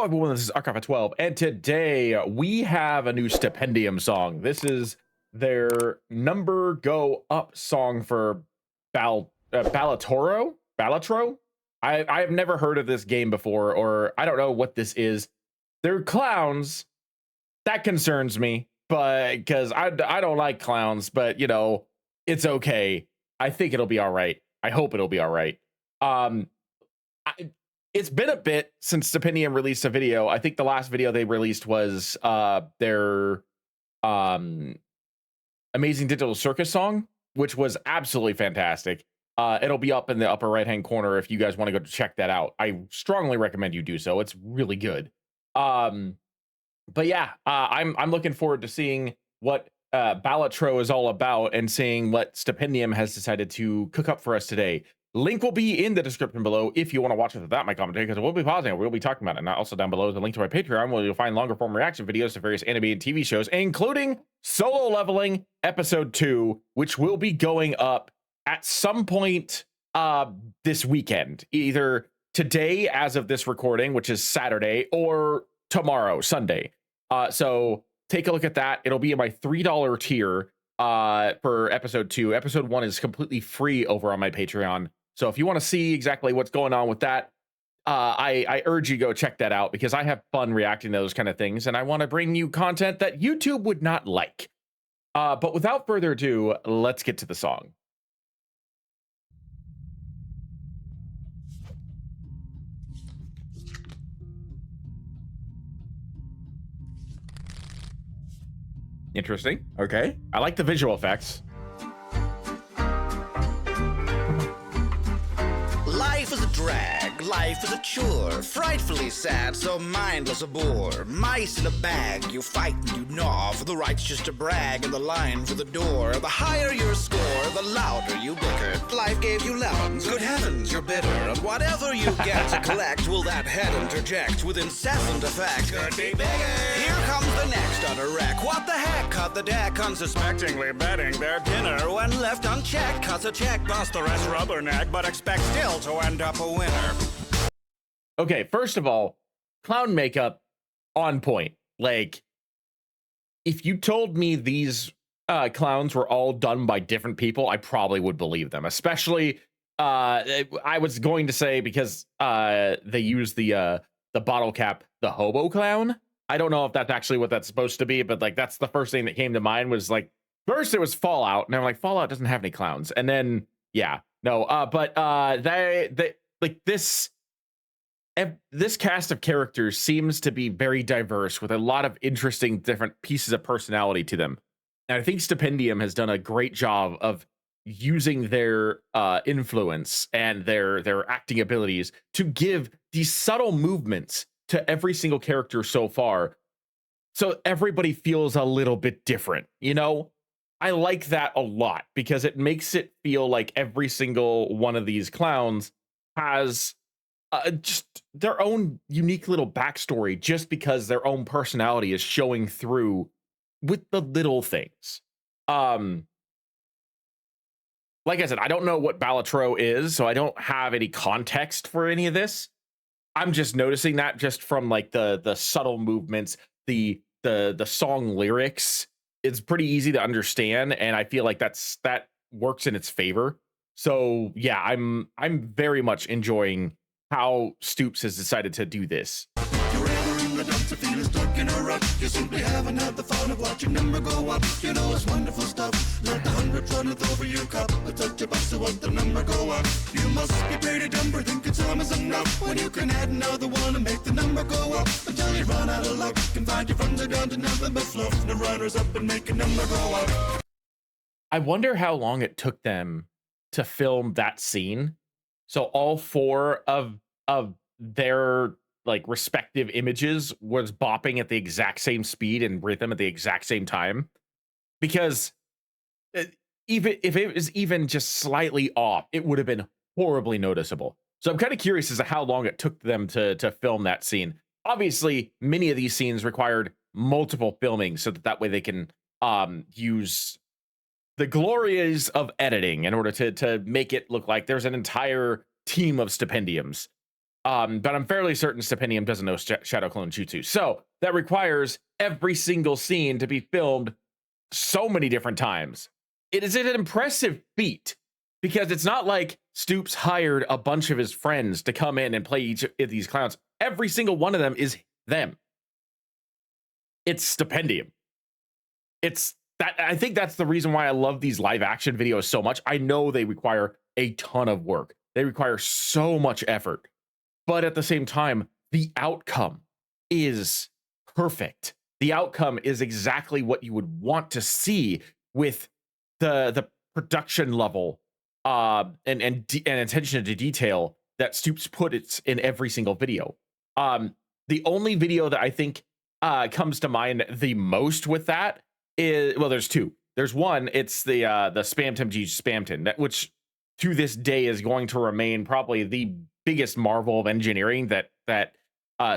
Hello, everyone. This is Archive at 12, and today we have a new Stupendium song. This is their number go up song for Balatro. I have never heard of this game before, or I don't know what this is. They're clowns. That concerns me, but because I don't like clowns, but you know, it's okay. I think it'll be all right. I hope it'll be all right. Um, I, it's been a bit since Stupendium released a video. I think the last video they released was their um Amazing Digital Circus song, which was absolutely fantastic. It'll be up in the upper right hand corner if you guys want to go check that out. I strongly recommend you do so. It's really good. Um, but yeah, I'm looking forward to seeing what Balatro is all about and seeing what Stupendium has decided to cook up for us today. Link will be in the description below if you want to watch it without my commentary, because we'll be pausing it. We'll be talking about it. And also down below is a link to my Patreon, where you'll find longer form reaction videos to various anime and TV shows, including Solo Leveling Episode 2, which will be going up at some point this weekend, either today as of this recording, which is Saturday, or tomorrow, Sunday. So take a look at that. It'll be in my $3 tier for episode 2. Episode 1 is completely free over on my Patreon. So if you want to see exactly what's going on with that, I urge you to go check that out, because I have fun reacting to those kind of things, and I want to bring you content that YouTube would not like. But without further ado, let's get to the song. Interesting. Okay. I like the visual effects. Life is a drag, life is a chore, frightfully sad, so mindless a bore. Mice in a bag, you fight and you gnaw, for the right's just a brag, and the line for the door. The higher your score, the louder you bicker. Life gave you lemons, good heavens, you're bitter, and whatever you get to collect, will that head interject with incessant effect. Could be bigger. Here comes the next utter wreck. What the heck? Cut the deck, unsuspectingly betting their dinner when left unchecked. Cuts a check, bust the rest rubberneck, but expect still to end up a winner. Okay, first of all, clown makeup on point. Like, if you told me these clowns were all done by different people, I probably would believe them. Especially, I was going to say, because they use the bottle cap, the hobo clown. I don't know if that's actually what that's supposed to be, but like that's the first thing that came to mind. Was like, first it was Fallout, and I'm like, Fallout doesn't have any clowns, and then yeah, no, but they like this cast of characters seems to be very diverse, with a lot of interesting different pieces of personality to them. And I think Stupendium has done a great job of using their influence and their acting abilities to give these subtle movements to every single character so far, so everybody feels a little bit different, you know? I like that a lot, because it makes it feel like every single one of these clowns has just their own unique little backstory, just because their own personality is showing through with the little things. Like I said, I don't know what Balatro is, so I don't have any context for any of this. I'm just noticing that just from like the subtle movements, the song lyrics. It's pretty easy to understand, and I feel like that works in its favor. So yeah, I'm very much enjoying how Stupes has decided to do this. You're ever in the dumps, feeling stuck in a rut. You simply haven't had the fun of watching number go up. You know it's wonderful stuff. Let the 100 runneth over your cup. A touch of us to want the number go up. You must be pretty dumb for thinking some is enough, when you can add another one and make the number go up until you run out of luck. Can find your funds are down to nothing but fluff. The runners up and make a number go up. I wonder how long it took them to film that scene. So all four of their like respective images was bopping at the exact same speed and rhythm at the exact same time, because even if it was even just slightly off, it would have been horribly noticeable. So I'm kind of curious as to how long it took them to film that scene. Obviously, many of these scenes required multiple filming, so that way they can use the glories of editing in order to make it look like there's an entire team of Stupendiums. But I'm fairly certain Stupendium doesn't know Shadow Clone Jutsu. So that requires every single scene to be filmed so many different times. It is an impressive feat because it's not like Stupes hired a bunch of his friends to come in and play each of these clowns. Every single one of them is them. It's Stupendium. It's that, I think that's the reason why I love these live action videos so much. I know they require a ton of work. They require so much effort. But at the same time, the outcome is perfect. The outcome is exactly what you would want to see with the production level and attention to detail that Stupes put it in every single video. The only video that I think comes to mind the most with that is, well, there's two. There's one, it's the Spamton G Spamton, that which to this day is going to remain probably the biggest marvel of engineering that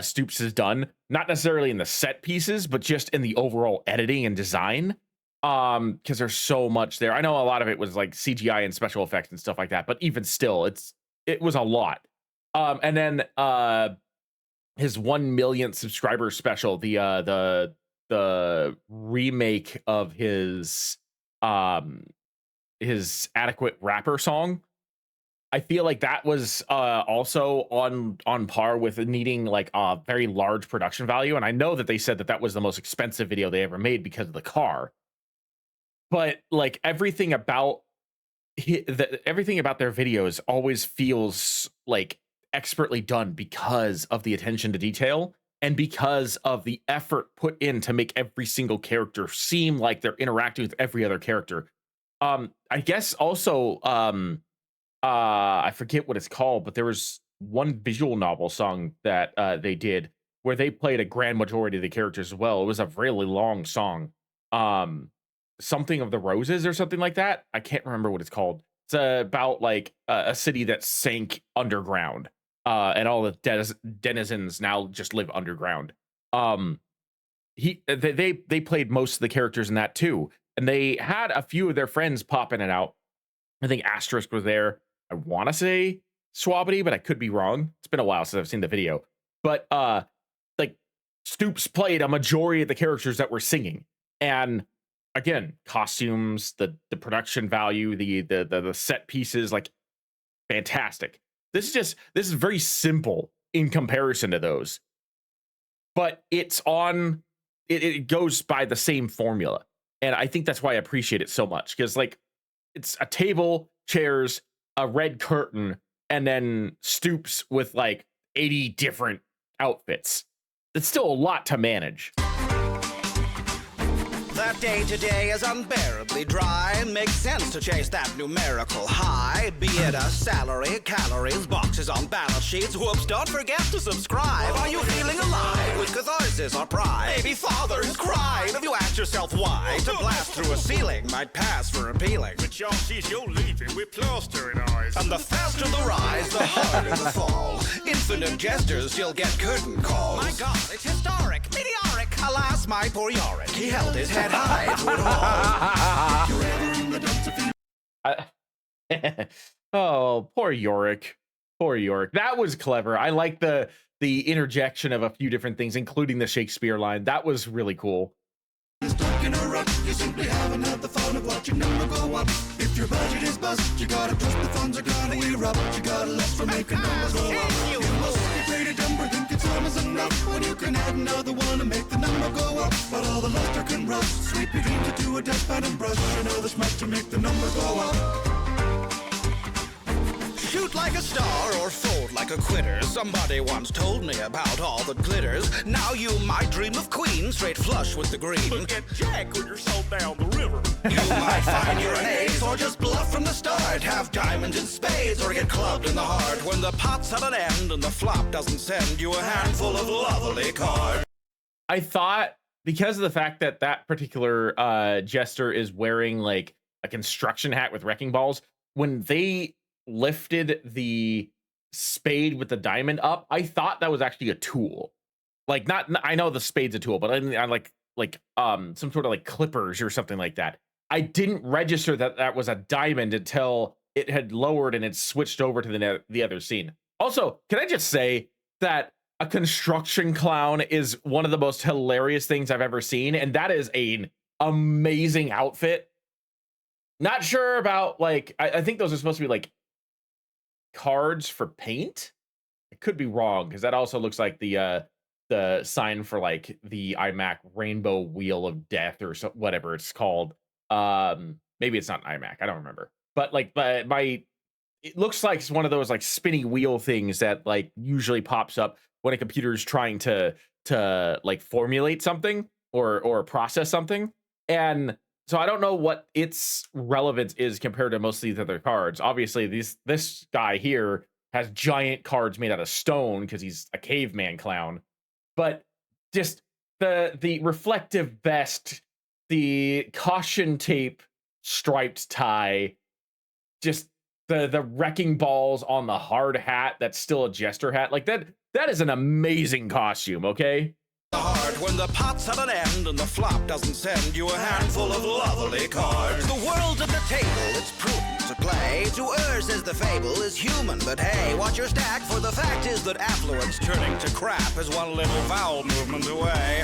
Stupes has done, not necessarily in the set pieces, but just in the overall editing and design. Because there's so much there. I know a lot of it was like CGI and special effects and stuff like that, but even still, it was a lot. And then his 1 million subscriber special, the remake of his Adequate Rapper song. I feel like that was also on par with needing like a very large production value. And I know that they said that that was the most expensive video they ever made because of the car. But like everything about everything about their videos always feels like expertly done because of the attention to detail and because of the effort put in to make every single character seem like they're interacting with every other character. I guess also I forget what it's called, but there was one visual novel song that they did where they played a grand majority of the characters as well. It was a really long song. Something of the Roses or something like that. I can't remember what it's called. It's about like a city that sank underground, and all the denizens now just live underground. They played most of the characters in that too, and they had a few of their friends pop in and out. I think Asterisk was there. I want to say Swabity, but I could be wrong. It's been a while since I've seen the video. But like Stupes played a majority of the characters that were singing, and again, costumes, the production value, the set pieces, like fantastic. This is very simple in comparison to those, but it goes by the same formula, and I think that's why I appreciate it so much, because like it's a table, chairs, a red curtain, and then Stupes with like 80 different outfits. It's still a lot to manage. That day to day is unbearably dry. Makes sense to chase that numerical high. Be it a salary, calories, boxes on balance sheets. Whoops, don't forget to subscribe. Are you feeling alive with catharsis or pride? Maybe fathers cried. Have you asked yourself why? To blast through a ceiling might pass for appealing. But y'all sees you leaving with plaster in eyes. And the faster the rise, the harder the fall. Infinite gestures, you'll get curtain calls. My God, it's historic, meteoric. Alas, my poor Yorick, he held his head high through it all. Oh, poor Yorick. Poor Yorick. That was clever. I like the interjection of a few different things, including the Shakespeare line. That was really cool. Stuck in a rut, you simply haven't had the fun of watching number go up. If your budget is bust, you gotta trust the funds are gonna erupt. You gotta lust for making numbers go up. You must be great at number, think it's almost enough. When you can add another one and make the number go up. But all the luster can rust. Sweep your dreams into a dustpan and brush. You know this much to make the number go up. Shoot like a star or fold like a quitter. Somebody once told me about all that glitters. Now you might dream of queen, straight flush with the green. Look at Jack when you're sold down the river. You might find you're an ace, or just bluff from the start. Have diamonds and spades, or get clubbed in the heart. When the pot's at an end and the flop doesn't send you a handful of lovely cards. I thought, because of the fact that that particular jester is wearing like a construction hat with wrecking balls, when they lifted the spade with the diamond up, I thought that was actually a tool. Like, not, I know the spade's a tool, but I like some sort of like clippers or something like that. I didn't register that that was a diamond until it had lowered and it switched over to the other scene. Also, can I just say that a construction clown is one of the most hilarious things I've ever seen, and that is an amazing outfit. Not sure about like I think those are supposed to be like cards for paint. I could be wrong because that also looks like the sign for like the iMac Rainbow Wheel of Death or so, whatever it's called. Maybe it's not iMac. I don't remember. But like, but my it looks like it's one of those like spinny wheel things that like usually pops up when a computer is trying to like formulate something or process something. And so I don't know what its relevance is compared to most of these other cards. Obviously, this guy here has giant cards made out of stone because he's a caveman clown. But just the reflective vest, the caution tape striped tie, just the wrecking balls on the hard hat that's still a jester hat. Like that is an amazing costume, okay? Hard when the pot's at an end and the flop doesn't send you a handful of lovely cards. The world's at the table, it's prudent to play. To errs as the fable is human, but hey, watch your stack, for the fact is that affluence turning to crap is one little vowel movement away.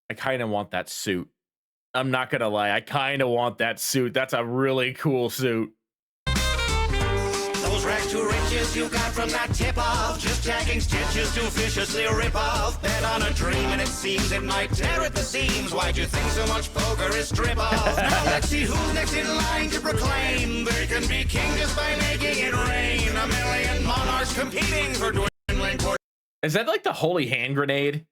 I kind of want that suit. I'm not gonna lie, I kind of want that suit. That's a really cool suit. Those rags to riches you got from that tip-off, just tagging stitches to viciously rip off. Bet on a dream and it seems it might tear at the seams. Why'd you think so much poker is strip off? Now let's see who's next in line to proclaim they can be king just by making it rain. A million monarchs competing for dwindling court. Is that like the holy hand grenade?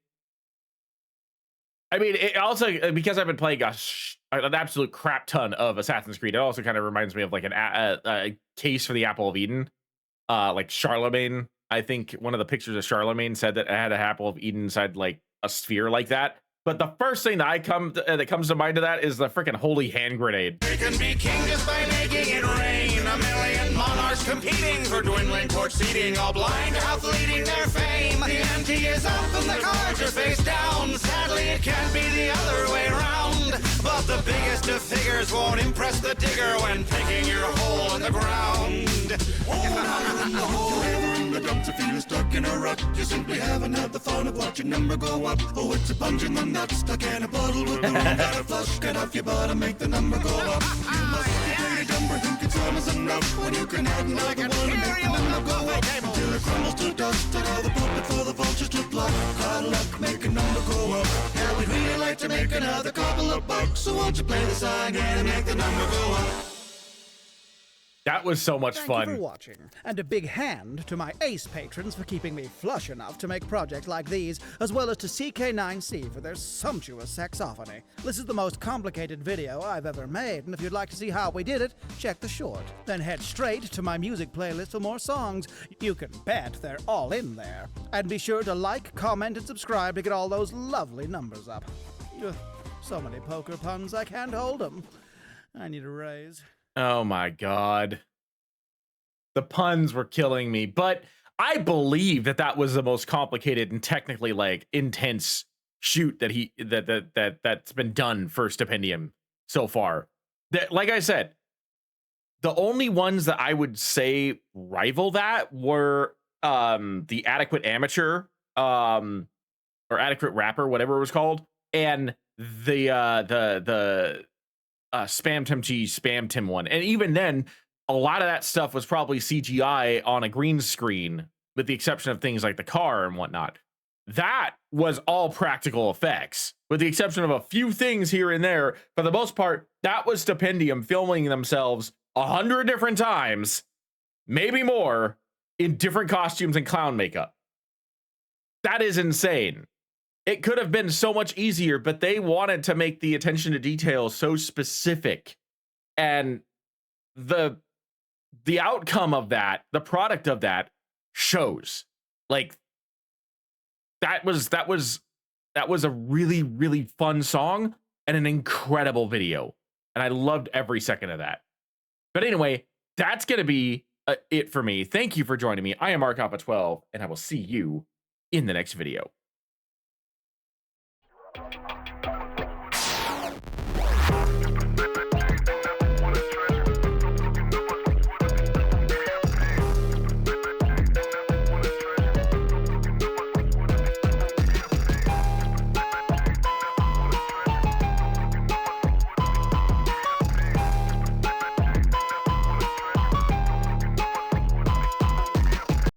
I mean, it also because I've been playing an absolute crap ton of Assassin's Creed. It also kind of reminds me of like a case for the Apple of Eden, like Charlemagne. I think one of the pictures of Charlemagne said that it had an Apple of Eden inside like a sphere like that. But the first thing that that comes to mind to that is the freaking holy hand grenade. They can be king just by making it rain. A million monarchs competing for dwindling court seating, all blind to how fleeting their fame. The ante is up and the cards are face down. Sadly, it can't be the other way around. But the biggest of figures won't impress the digger when picking your hole in the ground. The dumps if you're stuck in a rut. You simply haven't had the fun of watching number go up. Oh, it's a punch in the nuts, stuck in a bottle with the wrong kind of flush. Get off your butt and make the number go up. You must be pretty dumber, think it's almost enough. When you can add another one and make the number go up. Until it crumbles to dust and all the puppet for the vultures to pluck. Hard luck, make a number go up. Yeah, we'd really like to make another couple of bucks. So won't you play the song again and make the number go up? That was so much Thank fun. you for watching, and a big hand to my ace patrons for keeping me flush enough to make projects like these, as well as to CK9C for their sumptuous saxophony. This is the most complicated video I've ever made, and if you'd like to see how we did it, check the short. Then head straight to my music playlist for more songs. You can bet they're all in there. And be sure to like, comment, and subscribe to get all those lovely numbers up. Ugh, so many poker puns, I can't hold them. I need a raise. Oh my god. The puns were killing me, but I believe that was the most complicated and technically like intense shoot that's been done for Stupendium so far. That, like I said, the only ones that I would say rival that were the Adequate Amateur or Adequate Rapper, whatever it was called, and the Spam Tim G, Spam Tim one. And even then, a lot of that stuff was probably CGI on a green screen, with the exception of things like the car and whatnot. That was all practical effects, with the exception of a few things here and there. For the most part, that was Stupendium filming themselves 100 different times, maybe more, in different costumes and clown makeup. That is insane. It could have been so much easier, but they wanted to make the attention to detail so specific. And the outcome of that, the product of that shows. Like that was a really, really fun song and an incredible video. And I loved every second of that. But anyway, that's going to be it for me. Thank you for joining me. I am Mark Alpha 12, and I will see you in the next video. Bye.